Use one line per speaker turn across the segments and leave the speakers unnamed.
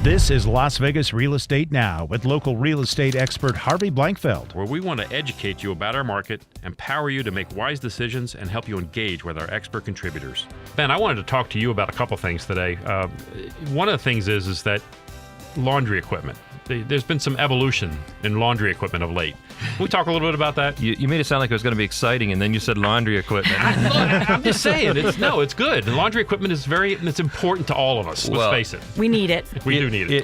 This is Las Vegas Real Estate Now with local real estate expert Harvey Blankfeld.
Where we want to educate you about our market, empower you to make wise decisions, and help you engage with our expert contributors. Ben, I wanted to talk to you about a couple things today. One of the things is that laundry equipment. There's been some evolution in laundry equipment of late. Can we talk a little bit about that?
You made it sound like it was going to be exciting, and then you said laundry equipment.
I'm just saying, it's good. The laundry equipment is it's important to all of us. Let's face it.
We need it.
We do need it.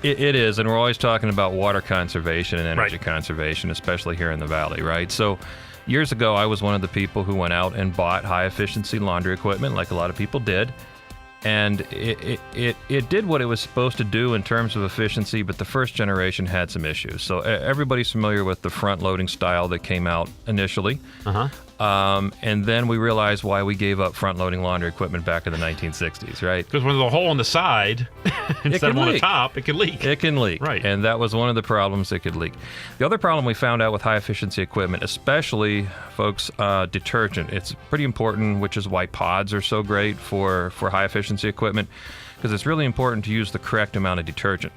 It is, and we're always talking about water conservation and energy conservation, especially here in the Valley, right? So years ago, I was one of the people who went out and bought high-efficiency laundry equipment, like a lot of people did. And it did what it was supposed to do in terms of efficiency, but the first generation had some issues. So everybody's familiar with the front-loading style that came out initially. And then we realized why we gave up front-loading laundry equipment back in the 1960s, right?
Because when there's a hole on the side instead of on the top, it can leak.
It can leak.
Right.
And that was one of the problems, it could leak. The other problem we found out with high-efficiency equipment, especially, folks, detergent. It's pretty important, which is why pods are so great for high-efficiency equipment, because it's really important to use the correct amount of detergent.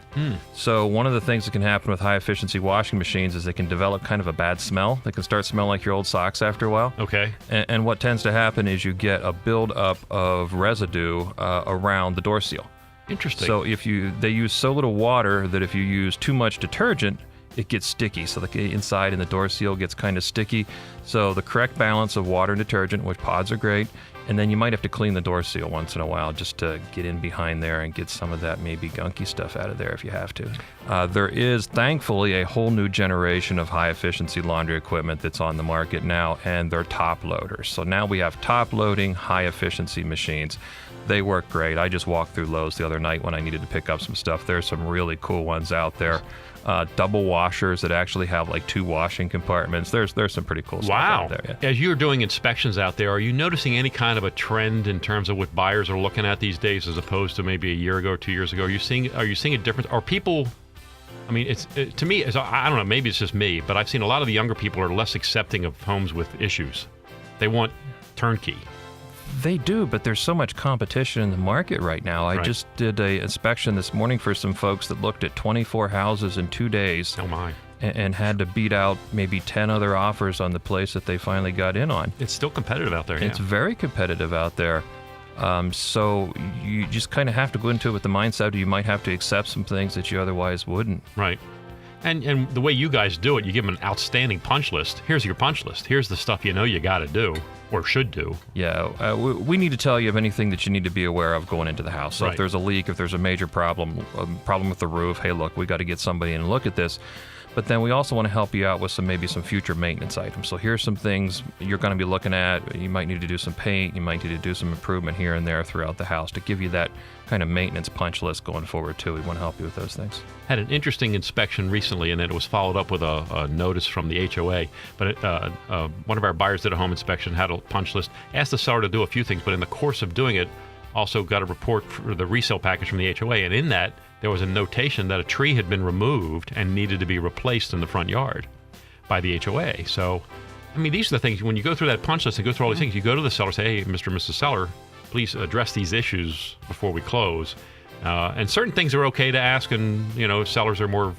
So one of the things that can happen with high-efficiency washing machines is they can develop kind of a bad smell. They can start smelling like your old socks after a while.
Okay.
And what tends to happen is you get a buildup of residue around the door seal.
Interesting.
So they use so little water that if you use too much detergent, it gets sticky. So the inside and the door seal gets kind of sticky. So the correct balance of water and detergent, which pods are great, and then you might have to clean the door seal once in a while just to get in behind there and get some of that maybe gunky stuff out of there if you have to. There is, thankfully, a whole new generation of high-efficiency laundry equipment that's on the market now, and they're top loaders. So now we have top-loading, high-efficiency machines. They work great. I just walked through Lowe's the other night when I needed to pick up some stuff. There's some really cool ones out there. Double washers that actually have like 2 washing compartments. There's some pretty cool stuff out there. Yeah.
As you're doing inspections out there, are you noticing any kind of a trend in terms of what buyers are looking at these days as opposed to maybe a year ago or 2 years ago? Are you seeing a difference? Are people, I mean, to me, I don't know, maybe it's just me, but I've seen a lot of the younger people are less accepting of homes with issues. They want turnkey.
They do, but there's so much competition in the market right now. I just did an inspection this morning for some folks that looked at 24 houses in 2 days.
Oh my.
And had to beat out maybe 10 other offers on the place that they finally got in on.
It's still competitive out there.
It's very competitive out there. So you just kind of have to go into it with the mindset you might have to accept some things that you otherwise wouldn't.
Right. And the way you guys do it, you give them an outstanding punch list. Here's your punch list. Here's the stuff you know you got to do or should do.
Yeah, we need to tell you of anything that you need to be aware of going into the house. So if there's a leak, if there's a major problem with the roof, hey, look, we got to get somebody in and look at this. But then we also want to help you out with maybe some future maintenance items. So here's some things you're going to be looking at. You might need to do some paint. You might need to do some improvement here and there throughout the house to give you that kind of maintenance punch list going forward, too. We want to help you with those things.
Had an interesting inspection recently, and it was followed up with a notice from the HOA. But one of our buyers did a home inspection, had a punch list, asked the seller to do a few things, but in the course of doing it, also got a report for the resale package from the HOA. And in that, there was a notation that a tree had been removed and needed to be replaced in the front yard by the HOA. So, I mean, these are the things, when you go through that punch list and go through all these things, you go to the seller and say, hey, Mr. and Mrs. Seller, please address these issues before we close. And certain things are okay to ask, and, sellers are more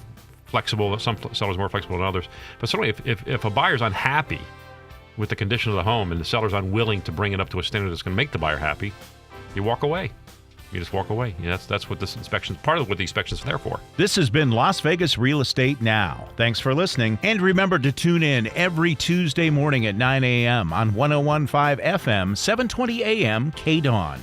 flexible. Some sellers are more flexible than others. But certainly if a buyer's unhappy with the condition of the home and the seller's unwilling to bring it up to a standard that's going to make the buyer happy, you walk away. You just walk away. That's what this inspection, part of what the inspection is there for.
This has been Las Vegas Real Estate Now. Thanks for listening. And remember to tune in every Tuesday morning at 9 a.m. on 101.5 FM, 720 a.m. KDAWN.